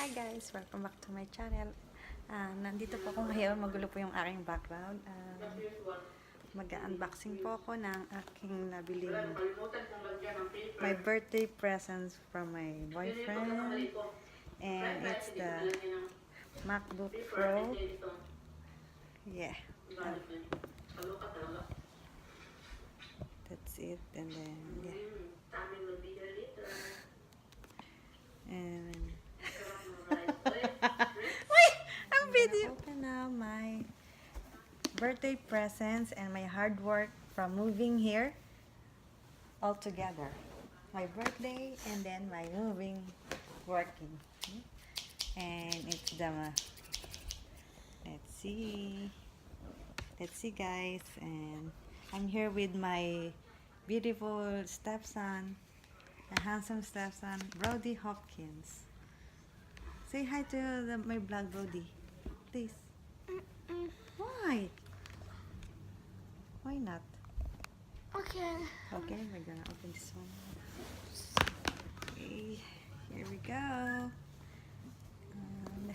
Hi guys! Welcome back to my channel. Nandito po ako ngayon. Magulo po yung aking background. Mag-unboxing po ako ng aking nabiling my birthday presents from my boyfriend. And it's the Macbook Pro. Yeah. That's it. And then, yeah. And wait! Ang video! Open now my birthday presents and my hard work from moving here all together. My birthday and then my moving, working. And it's the, let's see guys, and I'm here with my beautiful stepson, a handsome stepson, Brody Hopkins. Say hi to my vlog, Brody, please. Why? Why not? Okay. Okay, we're gonna open this one. Okay, here we go. And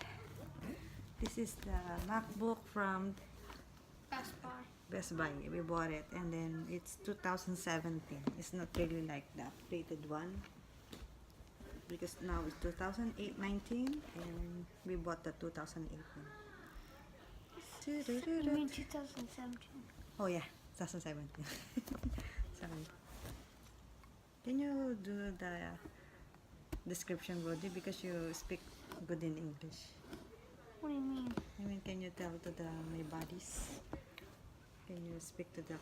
this is the MacBook from Best Buy. We bought it, and then it's 2017. It's not really like the updated one because now it's 2019, and we bought the 2018. You mean 2017? Oh yeah, 2017. Sorry. Can you do the description, Brody, because you speak good in English? What do you mean? I mean, can you tell to my buddies? Can you speak to the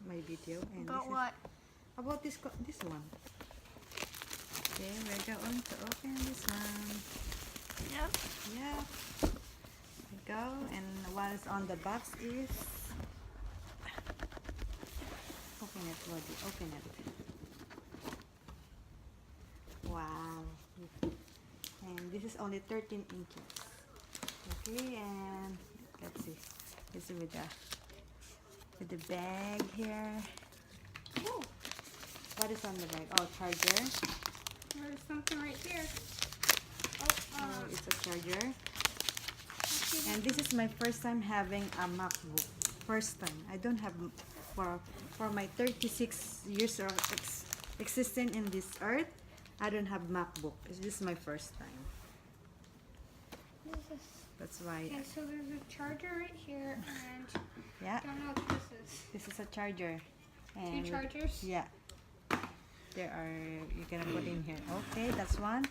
my video? And About this what? About this one. Okay, we're going to open this one. Yep. Yeah. There we go. And what is on the box is. Open it, Brody. Open it. Wow. And this is only 13 inches. Okay, and let's see. This is with the bag here. Oh, What is on the bag? Oh, charger. there's something right here. Oh, it's a charger. And this is my first time having a MacBook. First time. I don't have for my 36 years of existing in this earth. I don't have MacBook. This is my first time. This is, That's why. okay, so there's a charger right here, and Yeah. I don't know what this is. This is a charger. And Two chargers? yeah. There are, you're gonna put in here. Okay, that's one.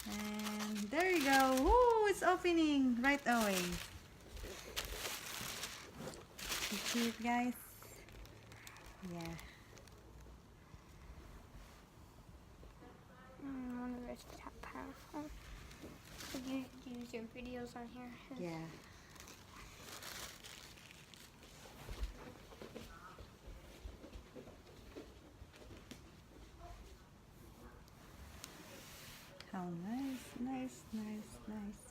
And there you go. Woo, it's opening right away. You see it, guys? Yeah. I wonder if it's that powerful. Could you use your videos on here? Yeah. How nice, nice, nice, nice.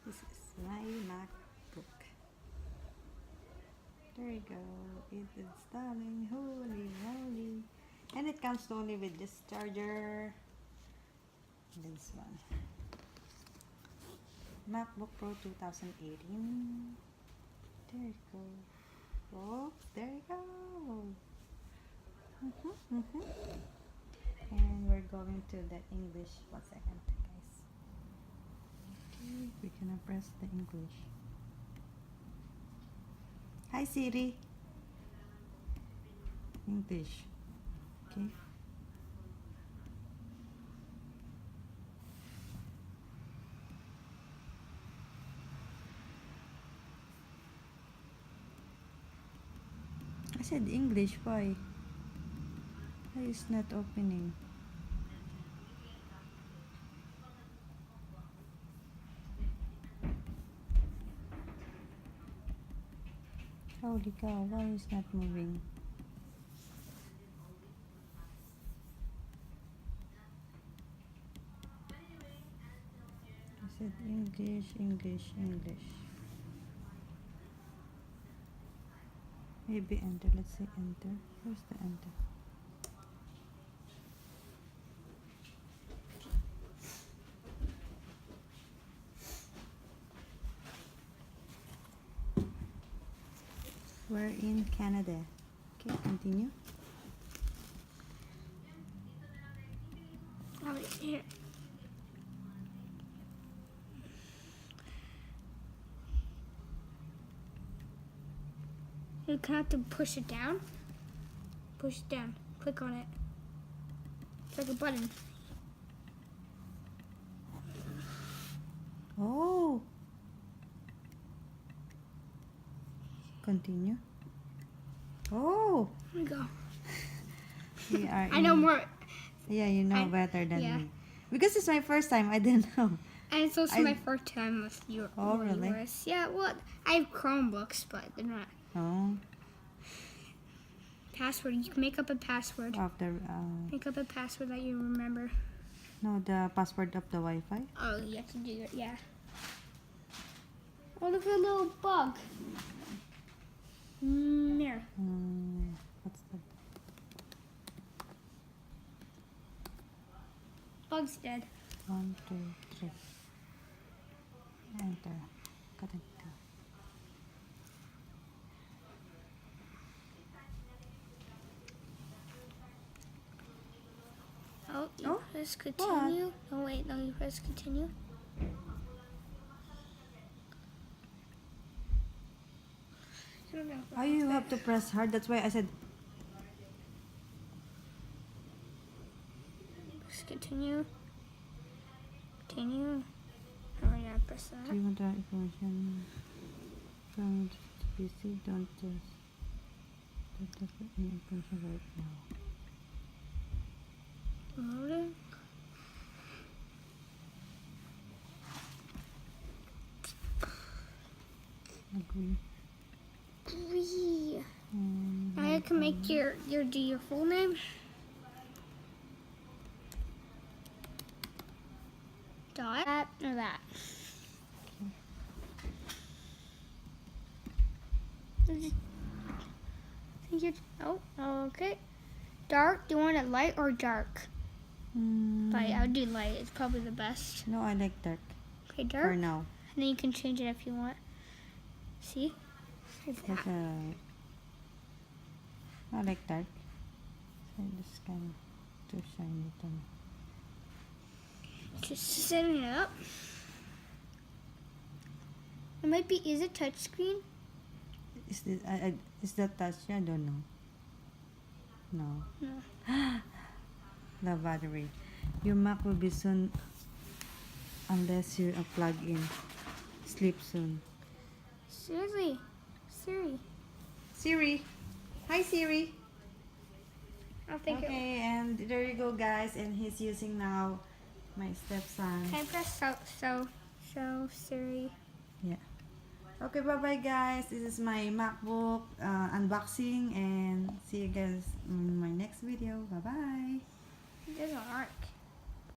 This is my MacBook. There you go. It is stunning. Holy moly. And it comes only with this charger. And this one. MacBook Pro 2018. There you go. Oh, there you go. And we're going to the English. 1 second, guys. Okay, we're gonna press the English. Hi Siri. English. Okay. I said English. Why? Why is not opening? Holy cow, why is not moving? I said English, English, English. Maybe enter. Let's say enter. Where's the enter? We're in Canada. Okay, continue. Oh, here. You have to push it down. Push it down. Click on it. It's like a button. Oh. Continue. Oh. Here we go. We are I know in- more. Yeah, you know better than yeah. me. Because it's my first time, I didn't know. And it's also my first time with your Oh, really? yours. Yeah, well, I have Chromebooks, but they're not. Oh. Password. You can make up a password. After, Make up a password that you remember. no, the password of the Wi-Fi. Oh, you have to do it, yeah. Oh, look at a little bug. There. What's that? Bug's dead. 1, 2, 3. Enter. Connect. Oh, you Oh, press continue. Oh, wait, no, you press continue. I don't know. Oh, you have to press hard. That's why I said. Press continue. Continue. Oh, yeah, press Do that. you want that information from the PC? Don't put any information right now. Loading. Agree. Wee. Now you can make your full name. Dot that or that. I think it's okay. Dark. Do you want it light or dark? Light. I would do light. It's probably the best. No, I like dark Okay, for dark. now. And then you can change it if you want. See? Like that. I like dark. So this kind of too shiny to me. Just setting it up. It might be. Is it touchscreen? Is this? Is that touch? I don't know. No. No. The battery. Your Mac will be soon unless you plug in. Sleep soon. Seriously, Siri. Siri. Hi Siri. I'll think it. Okay, and there you go guys, and he's using now my stepson. Can I press so Siri? Yeah. Okay, bye bye guys. This is my MacBook unboxing, and see you guys in my next video. Bye bye. It doesn't work.